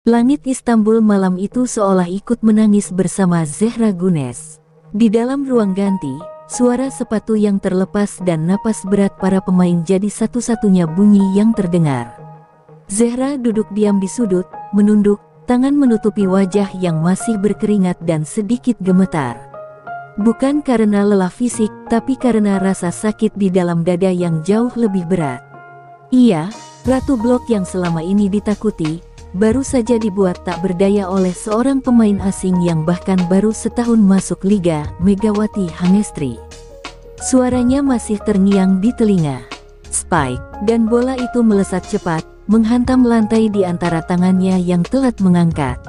Langit Istanbul malam itu seolah ikut menangis bersama Zehra Güneş. Di dalam ruang ganti, suara sepatu yang terlepas dan napas berat para pemain jadi satu-satunya bunyi yang terdengar. Zehra duduk diam di sudut, menunduk, tangan menutupi wajah yang masih berkeringat dan sedikit gemetar. Bukan karena lelah fisik, tapi karena rasa sakit di dalam dada yang jauh lebih berat. Ia, Ratu Blok yang selama ini ditakuti, baru saja dibuat tak berdaya oleh seorang pemain asing yang bahkan baru setahun masuk liga, Megawati Hangestri. Suaranya masih terngiang di telinga. Spike, dan bola itu melesat cepat, menghantam lantai di antara tangannya yang telat mengangkat.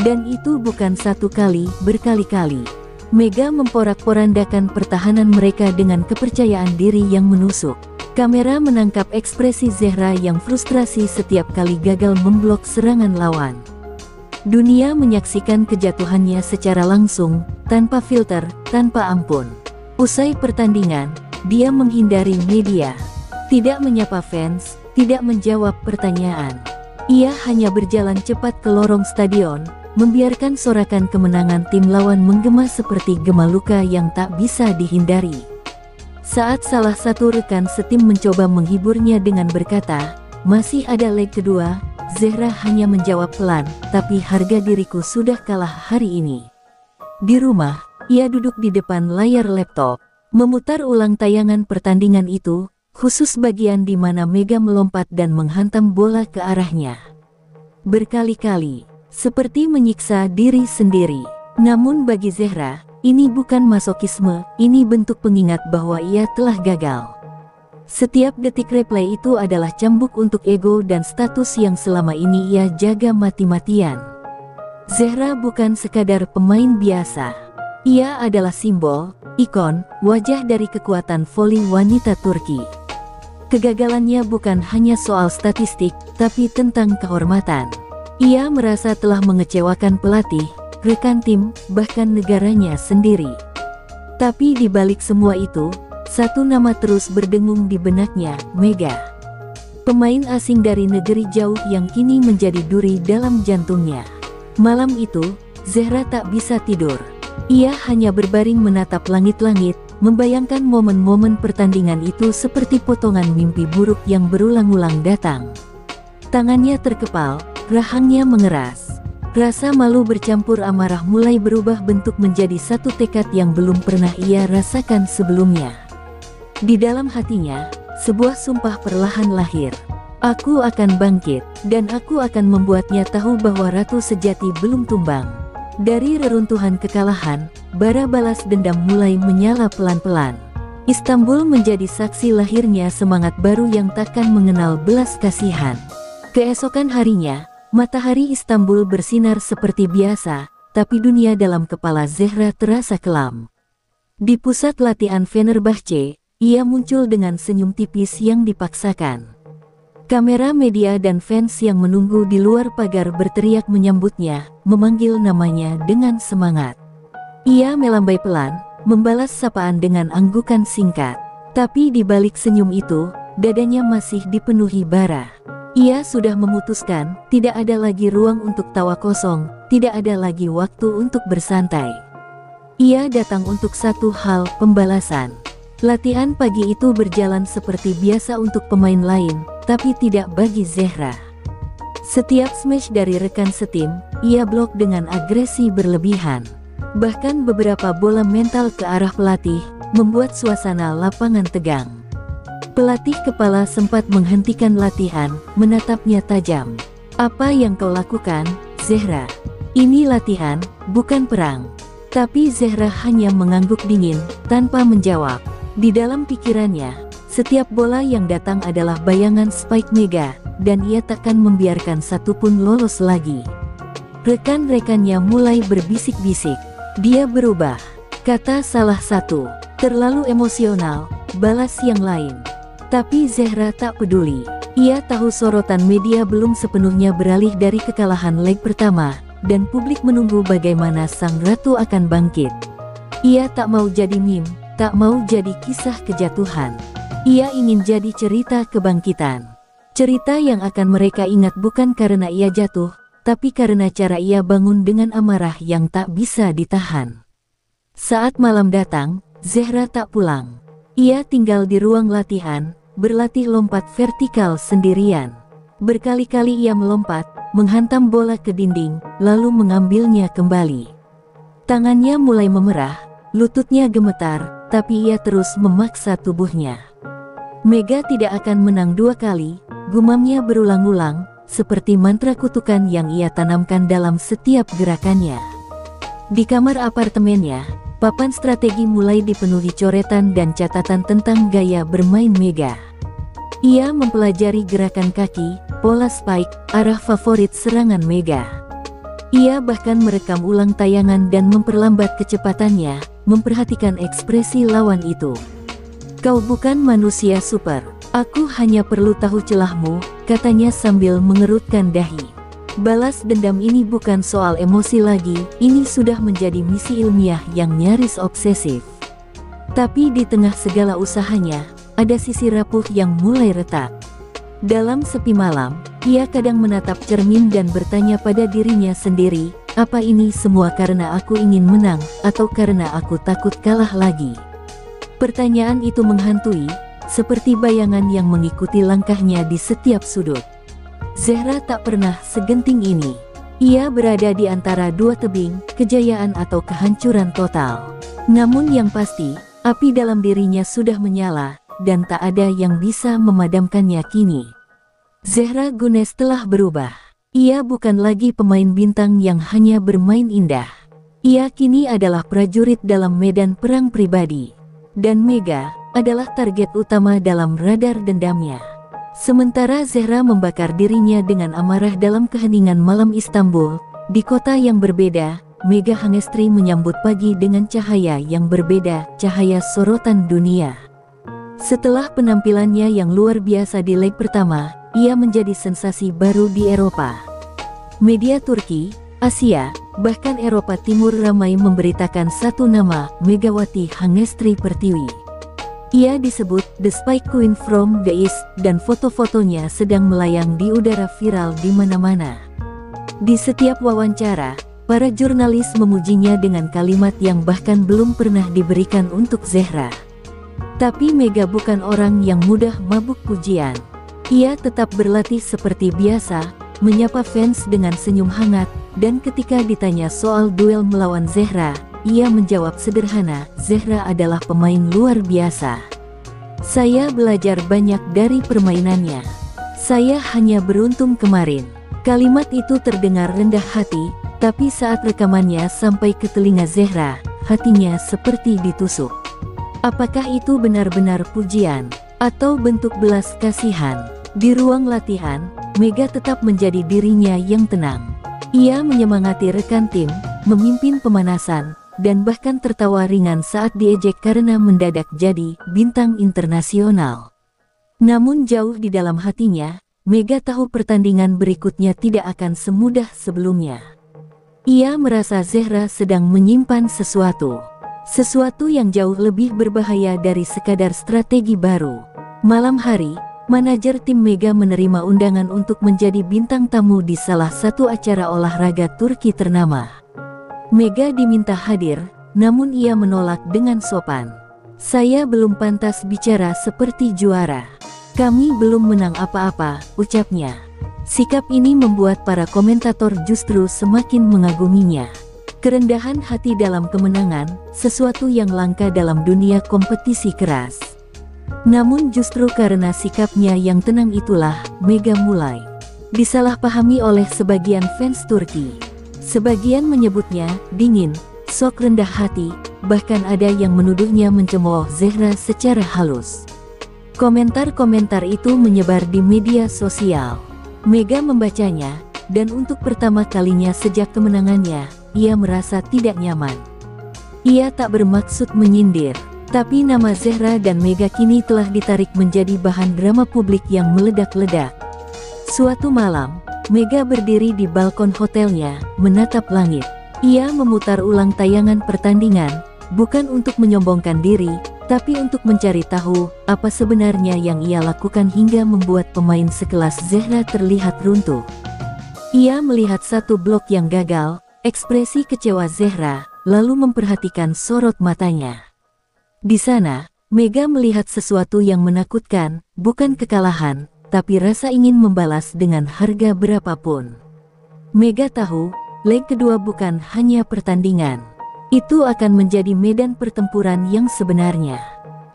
Dan itu bukan satu kali, berkali-kali. Mega memporak-porandakan pertahanan mereka dengan kepercayaan diri yang menusuk. Kamera menangkap ekspresi Zehra yang frustrasi setiap kali gagal memblok serangan lawan. Dunia menyaksikan kejatuhannya secara langsung, tanpa filter, tanpa ampun. Usai pertandingan, dia menghindari media. Tidak menyapa fans, tidak menjawab pertanyaan. Ia hanya berjalan cepat ke lorong stadion, membiarkan sorakan kemenangan tim lawan menggema seperti gema luka yang tak bisa dihindari. Saat salah satu rekan setim mencoba menghiburnya dengan berkata, "Masih ada leg kedua," Zehra hanya menjawab pelan, "Tapi harga diriku sudah kalah hari ini." Di rumah, ia duduk di depan layar laptop, memutar ulang tayangan pertandingan itu, khusus bagian di mana Mega melompat dan menghantam bola ke arahnya. Berkali-kali, seperti menyiksa diri sendiri. Namun bagi Zehra, ini bukan masokisme, ini bentuk pengingat bahwa ia telah gagal. Setiap detik replay itu adalah cambuk untuk ego dan status yang selama ini ia jaga mati-matian. Zehra bukan sekadar pemain biasa. Ia adalah simbol, ikon, wajah dari kekuatan voli wanita Turki. Kegagalannya bukan hanya soal statistik, tapi tentang kehormatan. Ia merasa telah mengecewakan pelatih, rekan tim, bahkan negaranya sendiri. Tapi di balik semua itu, satu nama terus berdengung di benaknya, Mega. Pemain asing dari negeri jauh yang kini menjadi duri dalam jantungnya. Malam itu, Zehra tak bisa tidur. Ia hanya berbaring menatap langit-langit, membayangkan momen-momen pertandingan itu seperti potongan mimpi buruk yang berulang-ulang datang. Tangannya terkepal, rahangnya mengeras. Rasa malu bercampur amarah mulai berubah bentuk menjadi satu tekad yang belum pernah ia rasakan sebelumnya. Di dalam hatinya, sebuah sumpah perlahan lahir. Aku akan bangkit, dan aku akan membuatnya tahu bahwa ratu sejati belum tumbang. Dari reruntuhan kekalahan, bara balas dendam mulai menyala pelan-pelan. Istanbul menjadi saksi lahirnya semangat baru yang takkan mengenal belas kasihan. Keesokan harinya, matahari Istanbul bersinar seperti biasa, tapi dunia dalam kepala Zehra terasa kelam. Di pusat latihan Fenerbahce, ia muncul dengan senyum tipis yang dipaksakan. Kamera media dan fans yang menunggu di luar pagar berteriak menyambutnya, memanggil namanya dengan semangat. Ia melambai pelan, membalas sapaan dengan anggukan singkat. Tapi di balik senyum itu, dadanya masih dipenuhi bara. Ia sudah memutuskan, tidak ada lagi ruang untuk tawa kosong, tidak ada lagi waktu untuk bersantai. Ia datang untuk satu hal, pembalasan. Latihan pagi itu berjalan seperti biasa untuk pemain lain, tapi tidak bagi Zehra. Setiap smash dari rekan setim, ia blok dengan agresi berlebihan. Bahkan beberapa bola mental ke arah pelatih, membuat suasana lapangan tegang. Pelatih kepala sempat menghentikan latihan, menatapnya tajam. "Apa yang kau lakukan, Zehra? Ini latihan, bukan perang." Tapi Zehra hanya mengangguk dingin, tanpa menjawab. Di dalam pikirannya, setiap bola yang datang adalah bayangan Spike Mega, dan ia takkan membiarkan satupun lolos lagi. Rekan-rekannya mulai berbisik-bisik. "Dia berubah," kata salah satu. "Terlalu emosional," balas yang lain. Tapi Zehra tak peduli. Ia tahu sorotan media belum sepenuhnya beralih dari kekalahan leg pertama, dan publik menunggu bagaimana sang ratu akan bangkit. Ia tak mau jadi meme, tak mau jadi kisah kejatuhan. Ia ingin jadi cerita kebangkitan. Cerita yang akan mereka ingat bukan karena ia jatuh, tapi karena cara ia bangun dengan amarah yang tak bisa ditahan. Saat malam datang, Zehra tak pulang. Ia tinggal di ruang latihan, berlatih lompat vertikal sendirian. Berkali-kali ia melompat, menghantam bola ke dinding, lalu mengambilnya kembali. Tangannya mulai memerah, lututnya gemetar, tapi ia terus memaksa tubuhnya. Mega tidak akan menang 2 kali, gumamnya berulang-ulang, seperti mantra kutukan yang ia tanamkan dalam setiap gerakannya. Di kamar apartemennya, papan strategi mulai dipenuhi coretan dan catatan tentang gaya bermain Mega. Ia mempelajari gerakan kaki, pola spike, arah favorit serangan Mega. Ia bahkan merekam ulang tayangan dan memperlambat kecepatannya, memperhatikan ekspresi lawan itu. "Kau bukan manusia super. Aku hanya perlu tahu celahmu," katanya sambil mengerutkan dahi. Balas dendam ini bukan soal emosi lagi, ini sudah menjadi misi ilmiah yang nyaris obsesif. Tapi di tengah segala usahanya, ada sisi rapuh yang mulai retak. Dalam sepi malam, ia kadang menatap cermin dan bertanya pada dirinya sendiri, apa ini semua karena aku ingin menang, atau karena aku takut kalah lagi? Pertanyaan itu menghantui, seperti bayangan yang mengikuti langkahnya di setiap sudut. Zehra tak pernah segenting ini. Ia berada di antara 2 tebing, kejayaan atau kehancuran total. Namun yang pasti, api dalam dirinya sudah menyala, dan tak ada yang bisa memadamkannya kini. Zehra Gunes telah berubah. Ia bukan lagi pemain bintang yang hanya bermain indah. Ia kini adalah prajurit dalam medan perang pribadi. Dan Mega adalah target utama dalam radar dendamnya. Sementara Zehra membakar dirinya dengan amarah dalam keheningan malam Istanbul, di kota yang berbeda, Mega Hangestri menyambut pagi dengan cahaya yang berbeda, cahaya sorotan dunia. Setelah penampilannya yang luar biasa di leg pertama, ia menjadi sensasi baru di Eropa. Media Turki, Asia, bahkan Eropa Timur ramai memberitakan satu nama, Megawati Hangestri Pertiwi. Ia disebut The Spy Queen from the East, dan foto-fotonya sedang melayang di udara viral di mana-mana. Di setiap wawancara, para jurnalis memujinya dengan kalimat yang bahkan belum pernah diberikan untuk Zehra. Tapi Mega bukan orang yang mudah mabuk pujian. Ia tetap berlatih seperti biasa, menyapa fans dengan senyum hangat, dan ketika ditanya soal duel melawan Zehra, ia menjawab sederhana, Zehra adalah pemain luar biasa. Saya belajar banyak dari permainannya. Saya hanya beruntung kemarin. Kalimat itu terdengar rendah hati, tapi saat rekamannya sampai ke telinga Zehra, hatinya seperti ditusuk. Apakah itu benar-benar pujian, atau bentuk belas kasihan? Di ruang latihan, Mega tetap menjadi dirinya yang tenang. Ia menyemangati rekan tim, memimpin pemanasan, dan bahkan tertawa ringan saat diejek karena mendadak jadi bintang internasional. Namun jauh di dalam hatinya, Mega tahu pertandingan berikutnya tidak akan semudah sebelumnya. Ia merasa Zehra sedang menyimpan sesuatu. Sesuatu yang jauh lebih berbahaya dari sekadar strategi baru. Malam hari, manajer tim Mega menerima undangan untuk menjadi bintang tamu di salah satu acara olahraga Turki ternama. Mega diminta hadir, namun ia menolak dengan sopan. Saya belum pantas bicara seperti juara. Kami belum menang apa-apa, ucapnya. Sikap ini membuat para komentator justru semakin mengaguminya. Kerendahan hati dalam kemenangan, sesuatu yang langka dalam dunia kompetisi keras. Namun justru karena sikapnya yang tenang itulah, Mega mulai disalahpahami oleh sebagian fans Turki. Sebagian menyebutnya dingin, sok rendah hati, bahkan ada yang menuduhnya mencemooh Zehra secara halus. Komentar-komentar itu menyebar di media sosial. Mega membacanya, dan untuk pertama kalinya sejak kemenangannya, ia merasa tidak nyaman. Ia tak bermaksud menyindir, tapi nama Zehra dan Mega kini telah ditarik menjadi bahan drama publik yang meledak-ledak. Suatu malam, Mega berdiri di balkon hotelnya, menatap langit. Ia memutar ulang tayangan pertandingan, bukan untuk menyombongkan diri, tapi untuk mencari tahu apa sebenarnya yang ia lakukan hingga membuat pemain sekelas Zehra terlihat runtuh. Ia melihat satu blok yang gagal, ekspresi kecewa Zehra, lalu memperhatikan sorot matanya. Di sana, Mega melihat sesuatu yang menakutkan, bukan kekalahan, tapi rasa ingin membalas dengan harga berapapun. Mega tahu, leg kedua bukan hanya pertandingan. Itu akan menjadi medan pertempuran yang sebenarnya.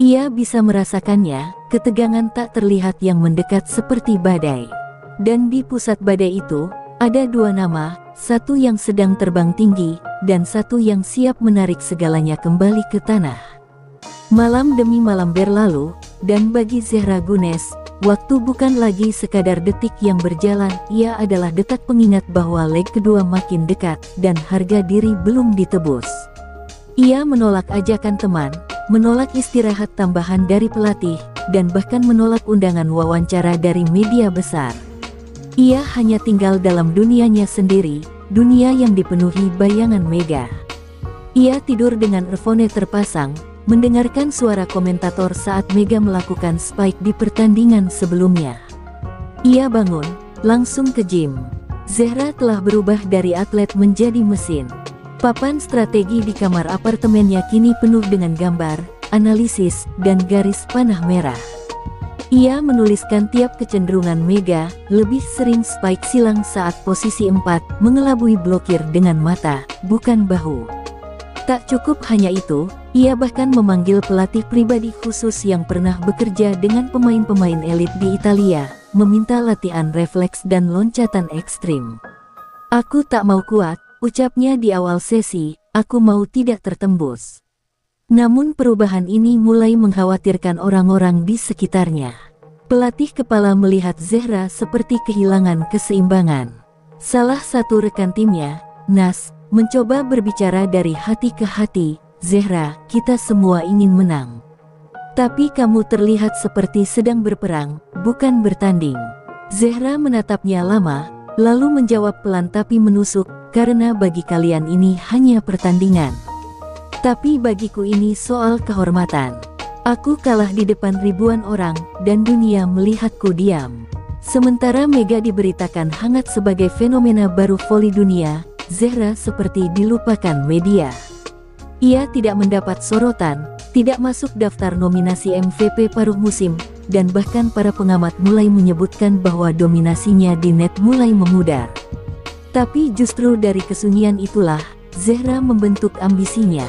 Ia bisa merasakannya, ketegangan tak terlihat yang mendekat seperti badai. Dan di pusat badai itu, ada dua nama, satu yang sedang terbang tinggi, dan satu yang siap menarik segalanya kembali ke tanah. Malam demi malam berlalu, dan bagi Zehra Gunes, waktu bukan lagi sekadar detik yang berjalan, ia adalah detak pengingat bahwa leg kedua makin dekat, dan harga diri belum ditebus. Ia menolak ajakan teman, menolak istirahat tambahan dari pelatih, dan bahkan menolak undangan wawancara dari media besar. Ia hanya tinggal dalam dunianya sendiri, dunia yang dipenuhi bayangan Mega. Ia tidur dengan earphone terpasang, mendengarkan suara komentator saat Mega melakukan spike di pertandingan sebelumnya. Ia bangun, langsung ke gym. Zehra telah berubah dari atlet menjadi mesin. Papan strategi di kamar apartemennya kini penuh dengan gambar, analisis, dan garis panah merah. Ia menuliskan tiap kecenderungan Mega, lebih sering spike silang saat posisi 4, mengelabui blokir dengan mata, bukan bahu. Tak cukup hanya itu, ia bahkan memanggil pelatih pribadi khusus yang pernah bekerja dengan pemain-pemain elit di Italia, meminta latihan refleks dan loncatan ekstrim. "Aku tak mau kuat," ucapnya di awal sesi, "aku mau tidak tertembus." Namun perubahan ini mulai mengkhawatirkan orang-orang di sekitarnya. Pelatih kepala melihat Zehra seperti kehilangan keseimbangan. Salah satu rekan timnya, Nas, mencoba berbicara dari hati ke hati, "Zehra, kita semua ingin menang. Tapi kamu terlihat seperti sedang berperang, bukan bertanding." Zehra menatapnya lama, lalu menjawab pelan tapi menusuk, "Karena bagi kalian ini hanya pertandingan. Tapi bagiku ini soal kehormatan. Aku kalah di depan ribuan orang, dan dunia melihatku diam." Sementara Mega diberitakan hangat sebagai fenomena baru voli dunia, Zehra seperti dilupakan media. Ia tidak mendapat sorotan, tidak masuk daftar nominasi MVP paruh musim, dan bahkan para pengamat mulai menyebutkan bahwa dominasinya di net mulai memudar. Tapi justru dari kesunyian itulah, Zehra membentuk ambisinya.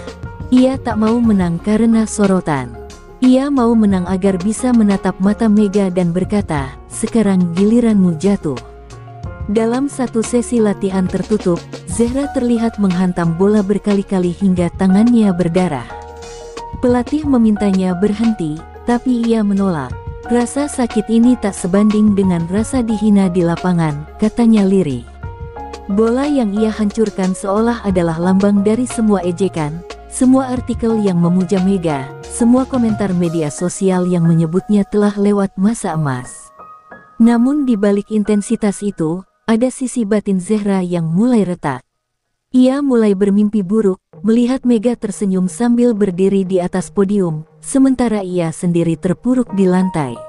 Ia tak mau menang karena sorotan. Ia mau menang agar bisa menatap mata Mega dan berkata, "Sekarang giliranmu jatuh." Dalam satu sesi latihan tertutup, Zehra terlihat menghantam bola berkali-kali hingga tangannya berdarah. Pelatih memintanya berhenti, tapi ia menolak. "Rasa sakit ini tak sebanding dengan rasa dihina di lapangan," katanya lirih. Bola yang ia hancurkan seolah adalah lambang dari semua ejekan, semua artikel yang memuja Mega, semua komentar media sosial yang menyebutnya telah lewat masa emas. Namun di balik intensitas itu, ada sisi batin Zehra yang mulai retak. Ia mulai bermimpi buruk, melihat Mega tersenyum sambil berdiri di atas podium, sementara ia sendiri terpuruk di lantai.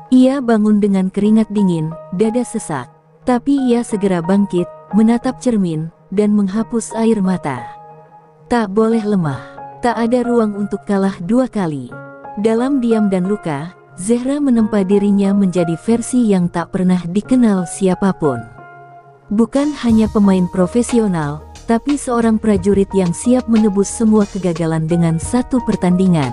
Ia bangun dengan keringat dingin, dada sesak. Tapi ia segera bangkit, menatap cermin, dan menghapus air mata. Tak boleh lemah, tak ada ruang untuk kalah dua kali. Dalam diam dan luka, Zehra menempa dirinya menjadi versi yang tak pernah dikenal siapapun. Bukan hanya pemain profesional, tapi seorang prajurit yang siap menebus semua kegagalan dengan satu pertandingan.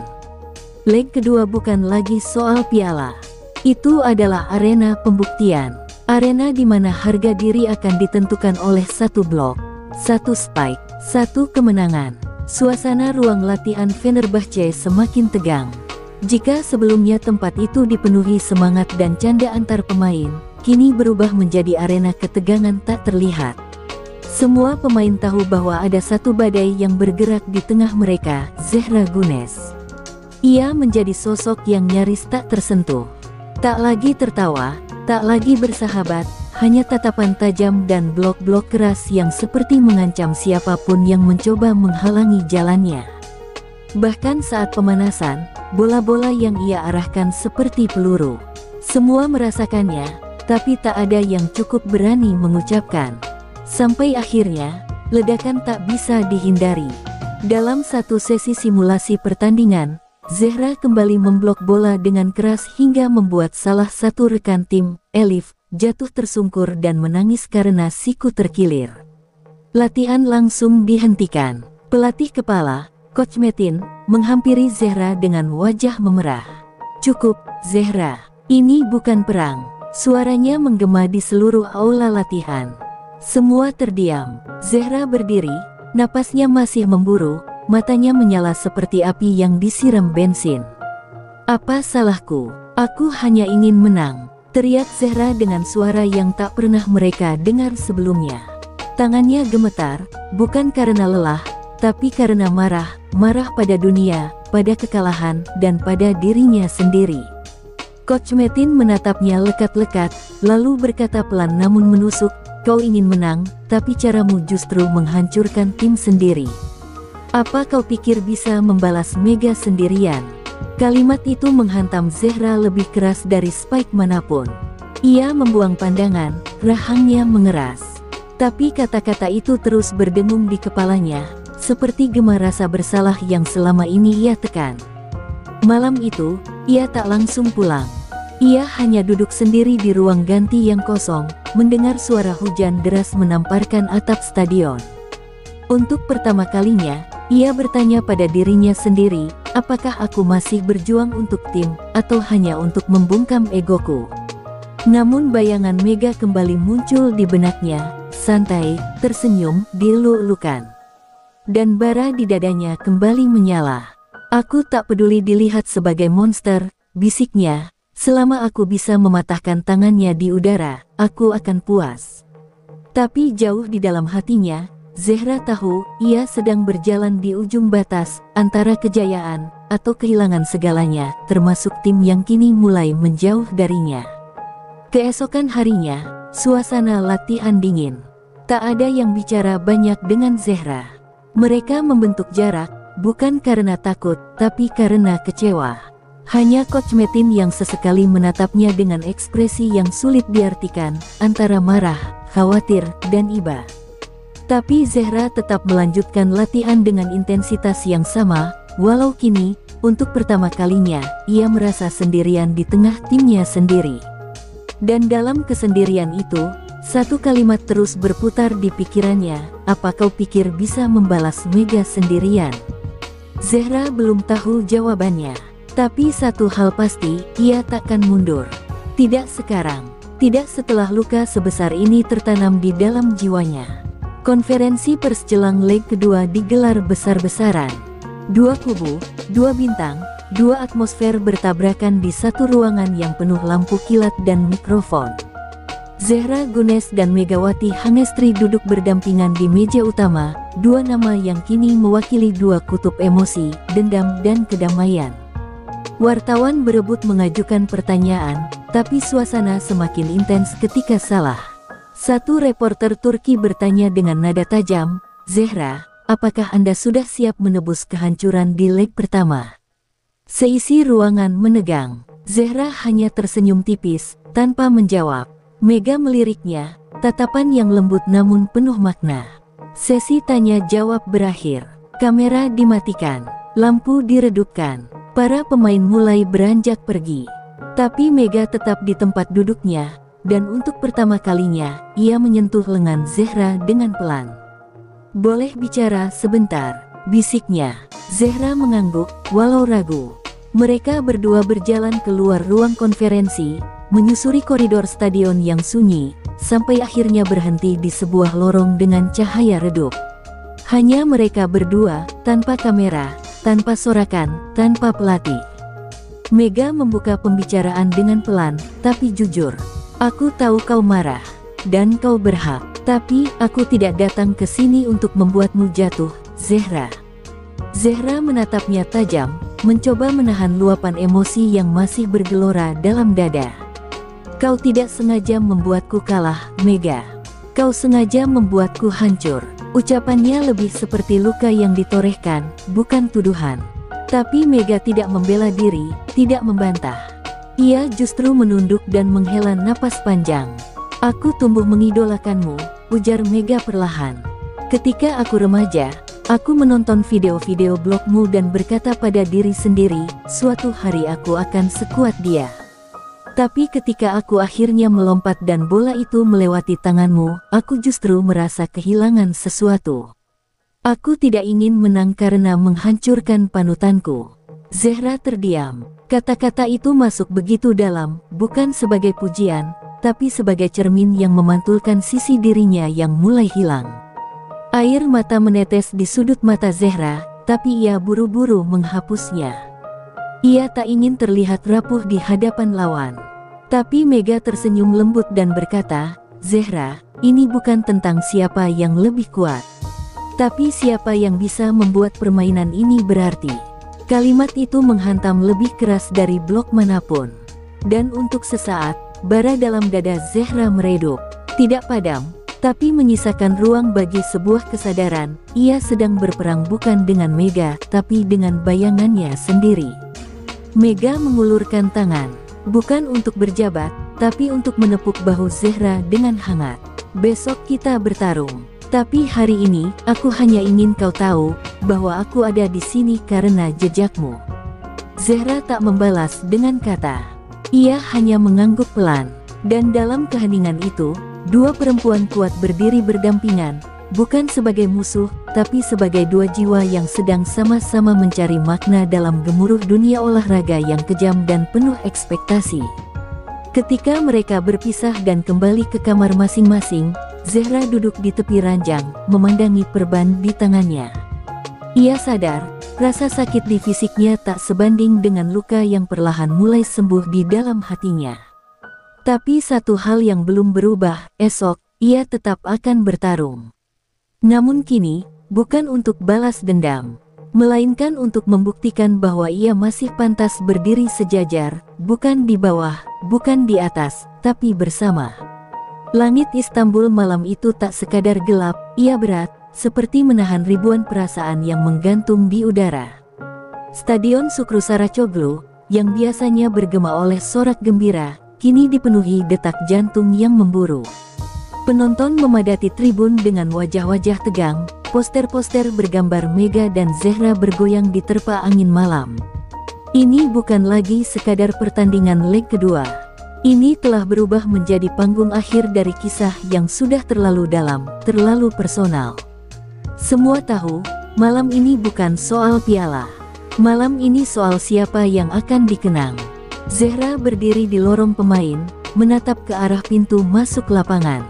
Leg kedua bukan lagi soal piala. Itu adalah arena pembuktian. Arena di mana harga diri akan ditentukan oleh satu blok, satu spike, satu kemenangan. Suasana ruang latihan Fenerbahce semakin tegang. Jika sebelumnya tempat itu dipenuhi semangat dan canda antar pemain, kini berubah menjadi arena ketegangan tak terlihat. Semua pemain tahu bahwa ada satu badai yang bergerak di tengah mereka, Zehra Gunes. Ia menjadi sosok yang nyaris tak tersentuh. Tak lagi tertawa, tak lagi bersahabat, hanya tatapan tajam dan blok-blok keras yang seperti mengancam siapapun yang mencoba menghalangi jalannya. Bahkan saat pemanasan, bola-bola yang ia arahkan seperti peluru. Semua merasakannya, tapi tak ada yang cukup berani mengucapkan. Sampai akhirnya, ledakan tak bisa dihindari. Dalam satu sesi simulasi pertandingan, Zehra kembali memblok bola dengan keras hingga membuat salah satu rekan tim, Elif, jatuh tersungkur dan menangis karena siku terkilir. Latihan langsung dihentikan. Pelatih kepala, Coach Metin, menghampiri Zehra dengan wajah memerah. "Cukup, Zehra. Ini bukan perang." Suaranya menggema di seluruh aula latihan. Semua terdiam. Zehra berdiri, napasnya masih memburu, matanya menyala seperti api yang disiram bensin. "Apa salahku? Aku hanya ingin menang," teriak Zehra dengan suara yang tak pernah mereka dengar sebelumnya. Tangannya gemetar, bukan karena lelah, tapi karena marah pada dunia, pada kekalahan, dan pada dirinya sendiri. Coach Metin menatapnya lekat-lekat, lalu berkata pelan namun menusuk, "Kau ingin menang, tapi caramu justru menghancurkan tim sendiri. Apa kau pikir bisa membalas Mega sendirian?" Kalimat itu menghantam Zehra lebih keras dari spike manapun. Ia membuang pandangan, rahangnya mengeras. Tapi kata-kata itu terus berdengung di kepalanya, seperti gema rasa bersalah yang selama ini ia tekan. Malam itu, ia tak langsung pulang. Ia hanya duduk sendiri di ruang ganti yang kosong, mendengar suara hujan deras menamparkan atap stadion. Untuk pertama kalinya, ia bertanya pada dirinya sendiri, apakah aku masih berjuang untuk tim, atau hanya untuk membungkam egoku? Namun bayangan Mega kembali muncul di benaknya, santai, tersenyum, dilulukan. Dan bara di dadanya kembali menyala. "Aku tak peduli dilihat sebagai monster," bisiknya, "selama aku bisa mematahkan tangannya di udara, aku akan puas." Tapi jauh di dalam hatinya, Zehra tahu ia sedang berjalan di ujung batas, antara kejayaan atau kehilangan segalanya, termasuk tim yang kini mulai menjauh darinya. Keesokan harinya, suasana latihan dingin. Tak ada yang bicara banyak dengan Zehra. Mereka membentuk jarak, bukan karena takut, tapi karena kecewa. Hanya Coach Metin yang sesekali menatapnya dengan ekspresi yang sulit diartikan, antara marah, khawatir, dan iba. Tapi Zehra tetap melanjutkan latihan dengan intensitas yang sama, walau kini, untuk pertama kalinya, ia merasa sendirian di tengah timnya sendiri. Dan dalam kesendirian itu, satu kalimat terus berputar di pikirannya, "Apa kau pikir bisa membalas Mega sendirian?" Zehra belum tahu jawabannya. Tapi satu hal pasti, ia takkan mundur. Tidak sekarang. Tidak setelah luka sebesar ini tertanam di dalam jiwanya. Konferensi pers jelang leg kedua digelar besar-besaran. Dua kubu, dua bintang, dua atmosfer bertabrakan di satu ruangan yang penuh lampu kilat dan mikrofon. Zehra Gunes dan Megawati Hangestri duduk berdampingan di meja utama, dua nama yang kini mewakili dua kutub emosi, dendam dan kedamaian. Wartawan berebut mengajukan pertanyaan, tapi suasana semakin intens ketika salah. Satu reporter Turki bertanya dengan nada tajam, "Zehra, apakah Anda sudah siap menebus kehancuran di leg pertama?" Seisi ruangan menegang. Zehra hanya tersenyum tipis, tanpa menjawab. Mega meliriknya, tatapan yang lembut namun penuh makna. Sesi tanya jawab berakhir. Kamera dimatikan, lampu diredupkan. Para pemain mulai beranjak pergi. Tapi Mega tetap di tempat duduknya, dan untuk pertama kalinya, ia menyentuh lengan Zehra dengan pelan. "Boleh bicara sebentar?" bisiknya. Zehra mengangguk, walau ragu. Mereka berdua berjalan keluar ruang konferensi, menyusuri koridor stadion yang sunyi, sampai akhirnya berhenti di sebuah lorong dengan cahaya redup. Hanya mereka berdua, tanpa kamera, tanpa sorakan, tanpa pelatih. Mega membuka pembicaraan dengan pelan, tapi jujur. "Aku tahu kau marah, dan kau berhak. Tapi, aku tidak datang ke sini untuk membuatmu jatuh, Zehra." Zehra menatapnya tajam, mencoba menahan luapan emosi yang masih bergelora dalam dada. "Kau tidak sengaja membuatku kalah, Mega. Kau sengaja membuatku hancur." Ucapannya lebih seperti luka yang ditorehkan, bukan tuduhan. Tapi Mega tidak membela diri, tidak membantah. Ia justru menunduk dan menghela napas panjang. Aku tumbuh mengidolakanmu, ujar Mega perlahan. Ketika aku remaja, aku menonton video-video blogmu dan berkata pada diri sendiri, suatu hari aku akan sekuat dia. Tapi ketika aku akhirnya melompat dan bola itu melewati tanganmu, aku justru merasa kehilangan sesuatu. Aku tidak ingin menang karena menghancurkan panutanku. Zehra terdiam. Kata-kata itu masuk begitu dalam, bukan sebagai pujian, tapi sebagai cermin yang memantulkan sisi dirinya yang mulai hilang. Air mata menetes di sudut mata Zehra, tapi ia buru-buru menghapusnya. Ia tak ingin terlihat rapuh di hadapan lawan. Tapi Mega tersenyum lembut dan berkata, Zehra, ini bukan tentang siapa yang lebih kuat, tapi siapa yang bisa membuat permainan ini berarti. Kalimat itu menghantam lebih keras dari blok manapun. Dan untuk sesaat, bara dalam dada Zehra meredup. Tidak padam, tapi menyisakan ruang bagi sebuah kesadaran, ia sedang berperang bukan dengan Mega, tapi dengan bayangannya sendiri. Mega mengulurkan tangan, bukan untuk berjabat, tapi untuk menepuk bahu Zehra dengan hangat. Besok kita bertarung. Tapi hari ini, aku hanya ingin kau tahu, bahwa aku ada di sini karena jejakmu. Zehra tak membalas dengan kata. Ia hanya mengangguk pelan. Dan dalam keheningan itu, dua perempuan kuat berdiri berdampingan, bukan sebagai musuh, tapi sebagai dua jiwa yang sedang sama-sama mencari makna dalam gemuruh dunia olahraga yang kejam dan penuh ekspektasi. Ketika mereka berpisah dan kembali ke kamar masing-masing, Zehra duduk di tepi ranjang, memandangi perban di tangannya. Ia sadar, rasa sakit di fisiknya tak sebanding dengan luka yang perlahan mulai sembuh di dalam hatinya. Tapi satu hal yang belum berubah, esok, ia tetap akan bertarung. Namun kini, bukan untuk balas dendam, melainkan untuk membuktikan bahwa ia masih pantas berdiri sejajar, bukan di bawah, bukan di atas, tapi bersama. Langit Istanbul malam itu tak sekadar gelap, ia berat, seperti menahan ribuan perasaan yang menggantung di udara. Stadion Sukru Saraçoğlu, yang biasanya bergema oleh sorak gembira, kini dipenuhi detak jantung yang memburu. Penonton memadati tribun dengan wajah-wajah tegang, poster-poster bergambar Mega dan Zehra bergoyang diterpa angin malam. Ini bukan lagi sekadar pertandingan leg kedua. Ini telah berubah menjadi panggung akhir dari kisah yang sudah terlalu dalam, terlalu personal. Semua tahu, malam ini bukan soal piala. Malam ini soal siapa yang akan dikenang. Zehra berdiri di lorong pemain, menatap ke arah pintu masuk lapangan.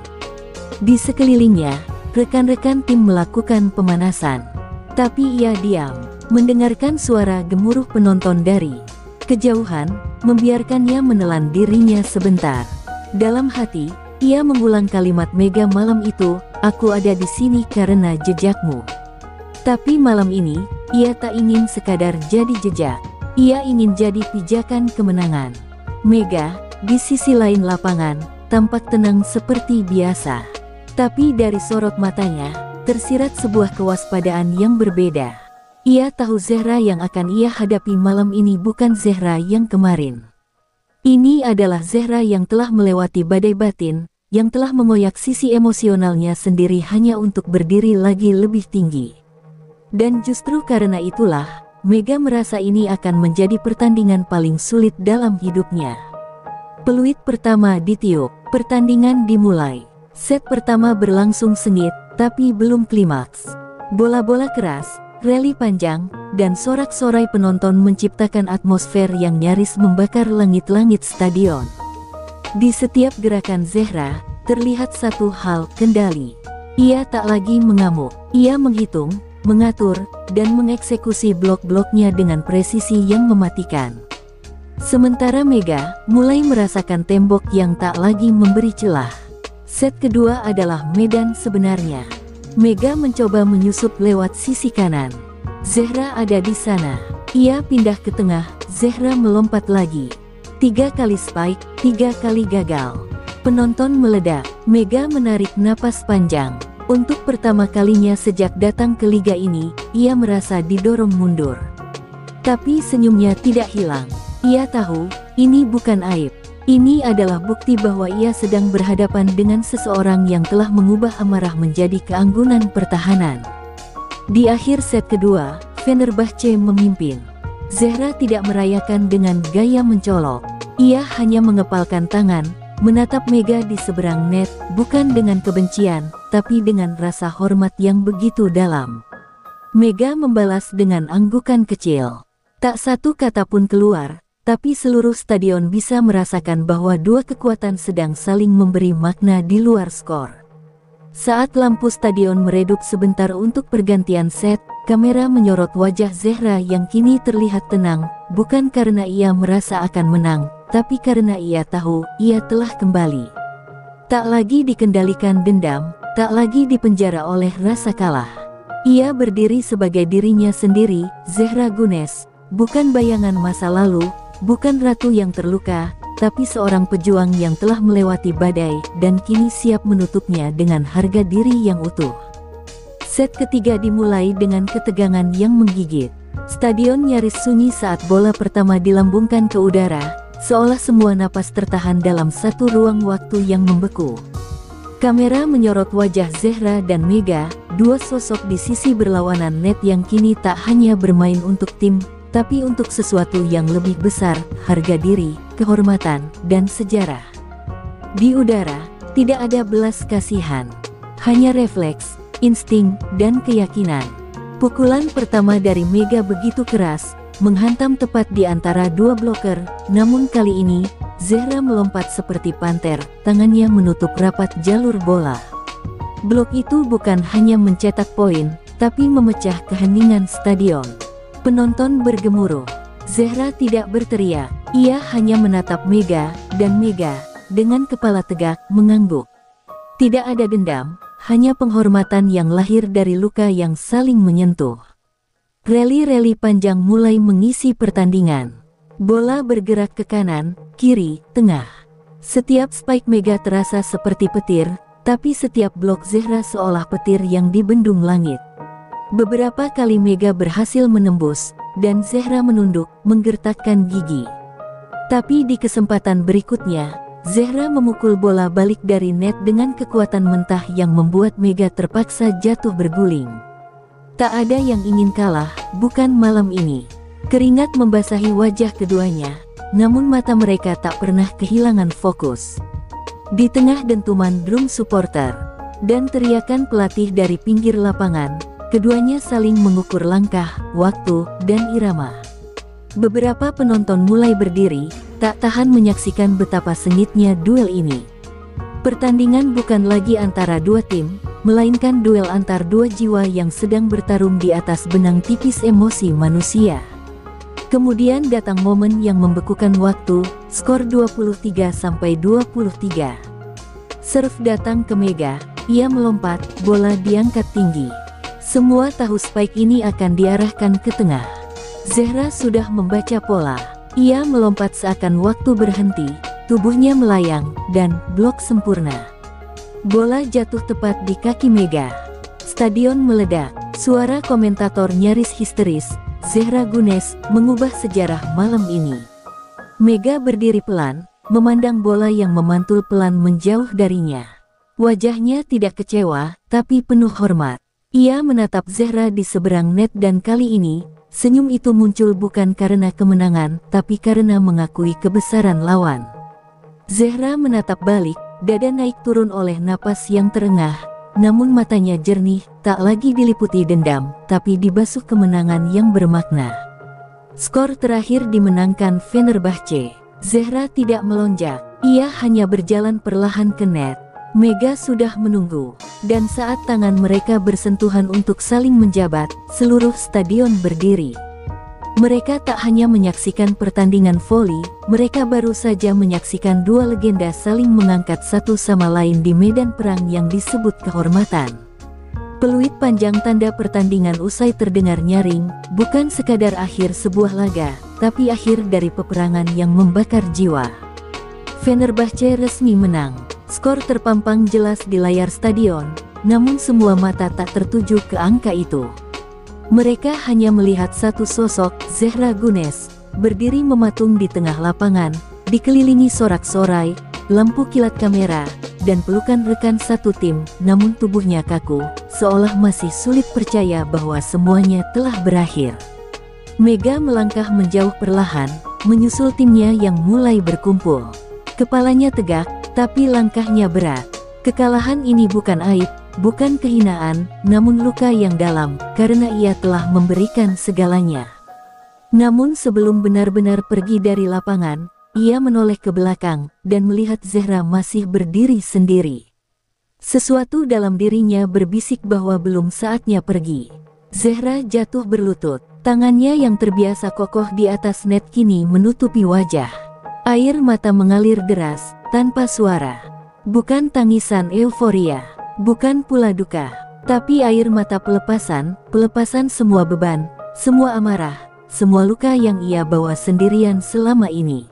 Di sekelilingnya, rekan-rekan tim melakukan pemanasan. Tapi ia diam, mendengarkan suara gemuruh penonton dari kejauhan, membiarkannya menelan dirinya sebentar. Dalam hati, ia mengulang kalimat Mega malam itu, aku ada di sini karena jejakmu. Tapi malam ini, ia tak ingin sekadar jadi jejak. Ia ingin jadi pijakan kemenangan. Mega, di sisi lain lapangan, tampak tenang seperti biasa. Tapi dari sorot matanya, tersirat sebuah kewaspadaan yang berbeda. Ia tahu Zehra yang akan ia hadapi malam ini bukan Zehra yang kemarin. Ini adalah Zehra yang telah melewati badai batin, yang telah mengoyak sisi emosionalnya sendiri hanya untuk berdiri lagi lebih tinggi. Dan justru karena itulah, Mega merasa ini akan menjadi pertandingan paling sulit dalam hidupnya. Peluit pertama ditiup, pertandingan dimulai. Set pertama berlangsung sengit, tapi belum klimaks. Bola-bola keras, rally panjang, dan sorak-sorai penonton menciptakan atmosfer yang nyaris membakar langit-langit stadion. Di setiap gerakan Zehra, terlihat satu hal, kendali. Ia tak lagi mengamuk, ia menghitung, mengatur, dan mengeksekusi blok-bloknya dengan presisi yang mematikan. Sementara Mega mulai merasakan tembok yang tak lagi memberi celah. Set kedua adalah medan sebenarnya. Mega mencoba menyusup lewat sisi kanan. Zehra ada di sana. Ia pindah ke tengah, Zehra melompat lagi. 3 kali spike, 3 kali gagal. Penonton meledak, Mega menarik napas panjang. Untuk pertama kalinya sejak datang ke liga ini, ia merasa didorong mundur. Tapi senyumnya tidak hilang. Ia tahu, ini bukan aib. Ini adalah bukti bahwa ia sedang berhadapan dengan seseorang yang telah mengubah amarah menjadi keanggunan pertahanan. Di akhir set kedua, Fenerbahce memimpin. Zehra tidak merayakan dengan gaya mencolok. Ia hanya mengepalkan tangan, menatap Mega di seberang net, bukan dengan kebencian, tapi dengan rasa hormat yang begitu dalam. Mega membalas dengan anggukan kecil. Tak satu kata pun keluar, tapi seluruh stadion bisa merasakan bahwa dua kekuatan sedang saling memberi makna di luar skor. Saat lampu stadion meredup sebentar untuk pergantian set, kamera menyorot wajah Zehra yang kini terlihat tenang, bukan karena ia merasa akan menang, tapi karena ia tahu ia telah kembali. Tak lagi dikendalikan dendam, tak lagi dipenjara oleh rasa kalah. Ia berdiri sebagai dirinya sendiri, Zehra Gunes, bukan bayangan masa lalu, bukan ratu yang terluka, tapi seorang pejuang yang telah melewati badai dan kini siap menutupnya dengan harga diri yang utuh. Set ketiga dimulai dengan ketegangan yang menggigit. Stadion nyaris sunyi saat bola pertama dilambungkan ke udara, seolah semua napas tertahan dalam satu ruang waktu yang membeku. Kamera menyorot wajah Zehra dan Mega, dua sosok di sisi berlawanan net yang kini tak hanya bermain untuk tim, tapi untuk sesuatu yang lebih besar, harga diri, kehormatan, dan sejarah. Di udara, tidak ada belas kasihan. Hanya refleks, insting, dan keyakinan. Pukulan pertama dari Mega begitu keras, menghantam tepat di antara dua bloker, namun kali ini, Zehra melompat seperti panter, tangannya menutup rapat jalur bola. Blok itu bukan hanya mencetak poin, tapi memecah keheningan stadion. Penonton bergemuruh. Zehra tidak berteriak, ia hanya menatap Mega, dan Mega, dengan kepala tegak, mengangguk. Tidak ada dendam, hanya penghormatan yang lahir dari luka yang saling menyentuh. Rally-rally panjang mulai mengisi pertandingan. Bola bergerak ke kanan, kiri, tengah. Setiap spike Mega terasa seperti petir, tapi setiap blok Zehra seolah petir yang dibendung langit. Beberapa kali Mega berhasil menembus, dan Zehra menunduk, menggertakkan gigi. Tapi di kesempatan berikutnya, Zehra memukul bola balik dari net dengan kekuatan mentah yang membuat Mega terpaksa jatuh berguling. Tak ada yang ingin kalah, bukan malam ini. Keringat membasahi wajah keduanya, namun mata mereka tak pernah kehilangan fokus. Di tengah dentuman drum supporter dan teriakan pelatih dari pinggir lapangan, keduanya saling mengukur langkah, waktu, dan irama. Beberapa penonton mulai berdiri, tak tahan menyaksikan betapa sengitnya duel ini. Pertandingan bukan lagi antara dua tim, melainkan duel antar dua jiwa yang sedang bertarung di atas benang tipis emosi manusia. Kemudian datang momen yang membekukan waktu, skor 23-23. Serve datang ke Mega, ia melompat, bola diangkat tinggi. Semua tahu spike ini akan diarahkan ke tengah. Zehra sudah membaca pola. Ia melompat seakan waktu berhenti, tubuhnya melayang, dan blok sempurna. Bola jatuh tepat di kaki Mega. Stadion meledak, suara komentator nyaris histeris. Zehra Gunes mengubah sejarah malam ini. Mega berdiri pelan, memandang bola yang memantul pelan menjauh darinya. Wajahnya tidak kecewa, tapi penuh hormat. Ia menatap Zehra di seberang net dan kali ini, senyum itu muncul bukan karena kemenangan, tapi karena mengakui kebesaran lawan. Zehra menatap balik, dada naik turun oleh napas yang terengah, namun matanya jernih, tak lagi diliputi dendam, tapi dibasuh kemenangan yang bermakna. Skor terakhir dimenangkan Fenerbahce. Zehra tidak melonjak, ia hanya berjalan perlahan ke net. Mega sudah menunggu, dan saat tangan mereka bersentuhan untuk saling menjabat, seluruh stadion berdiri. Mereka tak hanya menyaksikan pertandingan voli, mereka baru saja menyaksikan dua legenda saling mengangkat satu sama lain di medan perang yang disebut kehormatan. Peluit panjang tanda pertandingan usai terdengar nyaring, bukan sekadar akhir sebuah laga, tapi akhir dari peperangan yang membakar jiwa. Fenerbahce resmi menang. Skor terpampang jelas di layar stadion, namun semua mata tak tertuju ke angka itu. Mereka hanya melihat satu sosok, Zehra Gunes, berdiri mematung di tengah lapangan, dikelilingi sorak-sorai, lampu kilat kamera, dan pelukan rekan satu tim, namun tubuhnya kaku, seolah masih sulit percaya bahwa semuanya telah berakhir. Mega melangkah menjauh perlahan, menyusul timnya yang mulai berkumpul. Kepalanya tegak, tapi langkahnya berat. Kekalahan ini bukan aib, bukan kehinaan, namun luka yang dalam, karena ia telah memberikan segalanya. Namun sebelum benar-benar pergi dari lapangan, ia menoleh ke belakang, dan melihat Zehra masih berdiri sendiri. Sesuatu dalam dirinya berbisik bahwa belum saatnya pergi. Zehra jatuh berlutut, tangannya yang terbiasa kokoh di atas net kini menutupi wajah. Air mata mengalir deras, tanpa suara. Bukan tangisan euforia, bukan pula duka, tapi air mata pelepasan semua beban, semua amarah, semua luka yang ia bawa sendirian selama ini.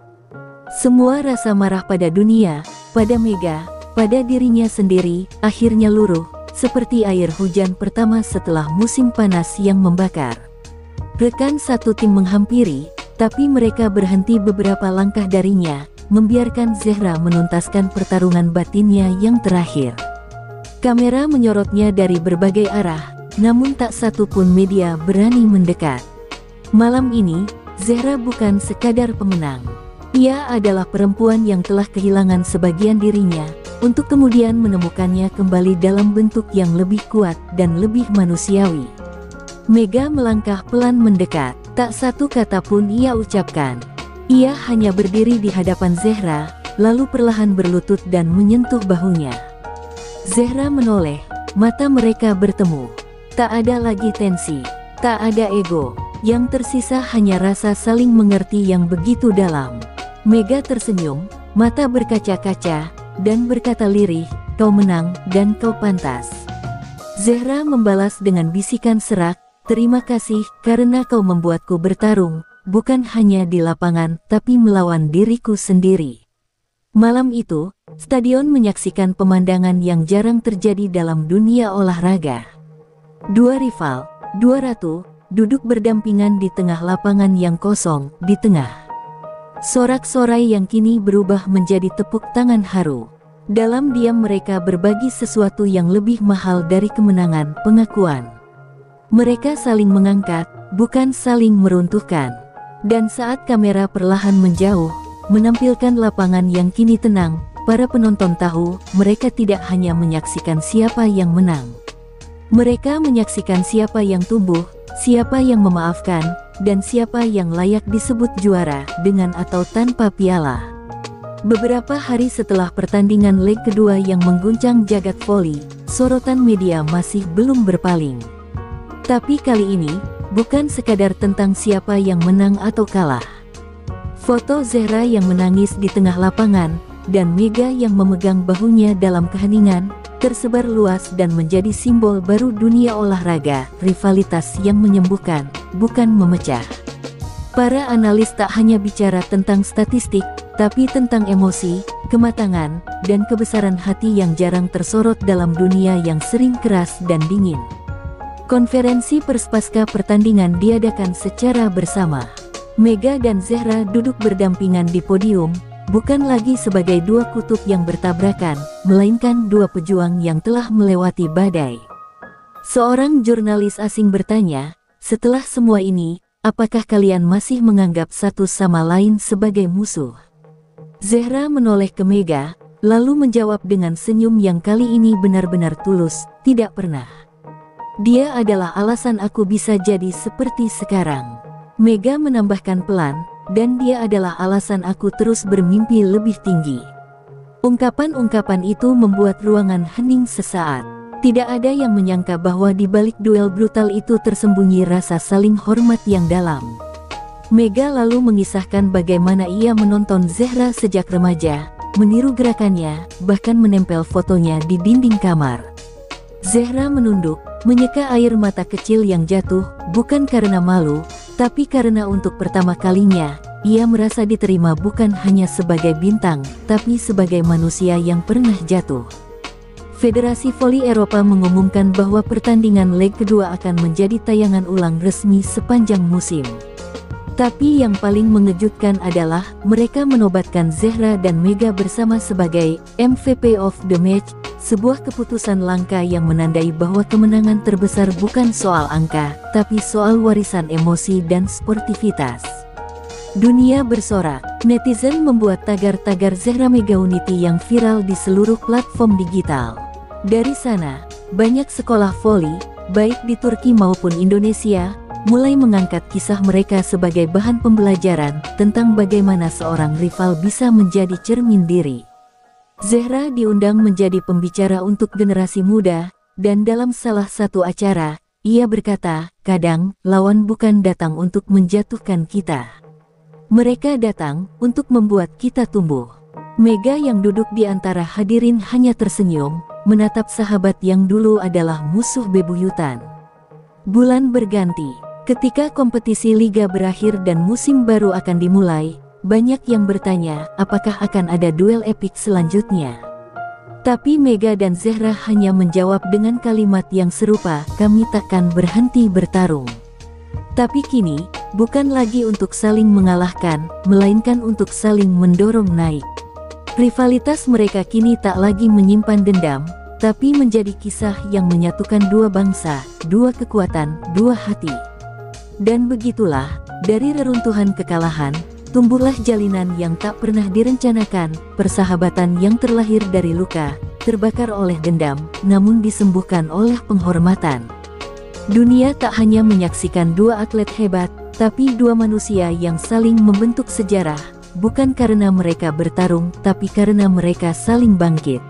Semua rasa marah pada dunia, pada Mega, pada dirinya sendiri, akhirnya luruh, seperti air hujan pertama setelah musim panas yang membakar. Rekan satu tim menghampiri, tapi mereka berhenti beberapa langkah darinya, membiarkan Zehra menuntaskan pertarungan batinnya yang terakhir. Kamera menyorotnya dari berbagai arah, namun tak satu pun media berani mendekat. Malam ini, Zehra bukan sekadar pemenang. Ia adalah perempuan yang telah kehilangan sebagian dirinya, untuk kemudian menemukannya kembali dalam bentuk yang lebih kuat dan lebih manusiawi. Mega melangkah pelan mendekat, tak satu kata pun ia ucapkan. Ia hanya berdiri di hadapan Zehra, lalu perlahan berlutut dan menyentuh bahunya. Zehra menoleh, mata mereka bertemu. Tak ada lagi tensi, tak ada ego, yang tersisa hanya rasa saling mengerti yang begitu dalam. Mega tersenyum, mata berkaca-kaca, dan berkata lirih, "Kau menang, dan kau pantas." Zehra membalas dengan bisikan serak, "Terima kasih, karena kau membuatku bertarung, bukan hanya di lapangan, tapi melawan diriku sendiri." Malam itu, stadion menyaksikan pemandangan yang jarang terjadi dalam dunia olahraga. Dua rival, dua ratu, duduk berdampingan di tengah lapangan yang kosong, di tengah sorak-sorai yang kini berubah menjadi tepuk tangan haru. Dalam diam mereka berbagi sesuatu yang lebih mahal dari kemenangan, pengakuan. Mereka saling mengangkat, bukan saling meruntuhkan. Dan saat kamera perlahan menjauh, menampilkan lapangan yang kini tenang, para penonton tahu, mereka tidak hanya menyaksikan siapa yang menang. Mereka menyaksikan siapa yang tumbuh, siapa yang memaafkan, dan siapa yang layak disebut juara, dengan atau tanpa piala. Beberapa hari setelah pertandingan leg kedua yang mengguncang jagat voli, sorotan media masih belum berpaling. Tapi kali ini, bukan sekadar tentang siapa yang menang atau kalah. Foto Zehra yang menangis di tengah lapangan, dan Mega yang memegang bahunya dalam keheningan, tersebar luas dan menjadi simbol baru dunia olahraga, rivalitas yang menyembuhkan, bukan memecah. Para analis tak hanya bicara tentang statistik, tapi tentang emosi, kematangan, dan kebesaran hati yang jarang tersorot dalam dunia yang sering keras dan dingin. Konferensi pers pasca pertandingan diadakan secara bersama. Mega dan Zehra duduk berdampingan di podium, bukan lagi sebagai dua kutub yang bertabrakan, melainkan dua pejuang yang telah melewati badai. Seorang jurnalis asing bertanya, "Setelah semua ini, apakah kalian masih menganggap satu sama lain sebagai musuh?" Zehra menoleh ke Mega, lalu menjawab dengan senyum yang kali ini benar-benar tulus, "Tidak pernah. Dia adalah alasan aku bisa jadi seperti sekarang." Mega menambahkan pelan, "Dan dia adalah alasan aku terus bermimpi lebih tinggi." Ungkapan-ungkapan itu membuat ruangan hening sesaat. Tidak ada yang menyangka bahwa di balik duel brutal itu tersembunyi rasa saling hormat yang dalam. Mega lalu mengisahkan bagaimana ia menonton Zehra sejak remaja, meniru gerakannya, bahkan menempel fotonya di dinding kamar. Zehra menunduk, menyeka air mata kecil yang jatuh, bukan karena malu, tapi karena untuk pertama kalinya, ia merasa diterima bukan hanya sebagai bintang, tapi sebagai manusia yang pernah jatuh. Federasi Voli Eropa mengumumkan bahwa pertandingan leg kedua akan menjadi tayangan ulang resmi sepanjang musim. Tapi yang paling mengejutkan adalah mereka menobatkan Zehra dan Mega bersama sebagai MVP of the match, sebuah keputusan langka yang menandai bahwa kemenangan terbesar bukan soal angka, tapi soal warisan emosi dan sportivitas. Dunia bersorak, netizen membuat tagar-tagar Zehra Megaunity yang viral di seluruh platform digital. Dari sana, banyak sekolah voli, baik di Turki maupun Indonesia, mulai mengangkat kisah mereka sebagai bahan pembelajaran tentang bagaimana seorang rival bisa menjadi cermin diri. Zehra diundang menjadi pembicara untuk generasi muda, dan dalam salah satu acara, ia berkata, "Kadang, lawan bukan datang untuk menjatuhkan kita. Mereka datang untuk membuat kita tumbuh." Mega yang duduk di antara hadirin hanya tersenyum, menatap sahabat yang dulu adalah musuh bebuyutan. Bulan berganti. Ketika kompetisi liga berakhir dan musim baru akan dimulai, banyak yang bertanya apakah akan ada duel epik selanjutnya. Tapi Mega dan Zehra hanya menjawab dengan kalimat yang serupa, "Kami takkan berhenti bertarung." Tapi kini, bukan lagi untuk saling mengalahkan, melainkan untuk saling mendorong naik. Rivalitas mereka kini tak lagi menyimpan dendam, tapi menjadi kisah yang menyatukan dua bangsa, dua kekuatan, dua hati. Dan begitulah, dari reruntuhan kekalahan, tumbuhlah jalinan yang tak pernah direncanakan, persahabatan yang terlahir dari luka, terbakar oleh dendam, namun disembuhkan oleh penghormatan. Dunia tak hanya menyaksikan dua atlet hebat, tapi dua manusia yang saling membentuk sejarah, bukan karena mereka bertarung, tapi karena mereka saling bangkit.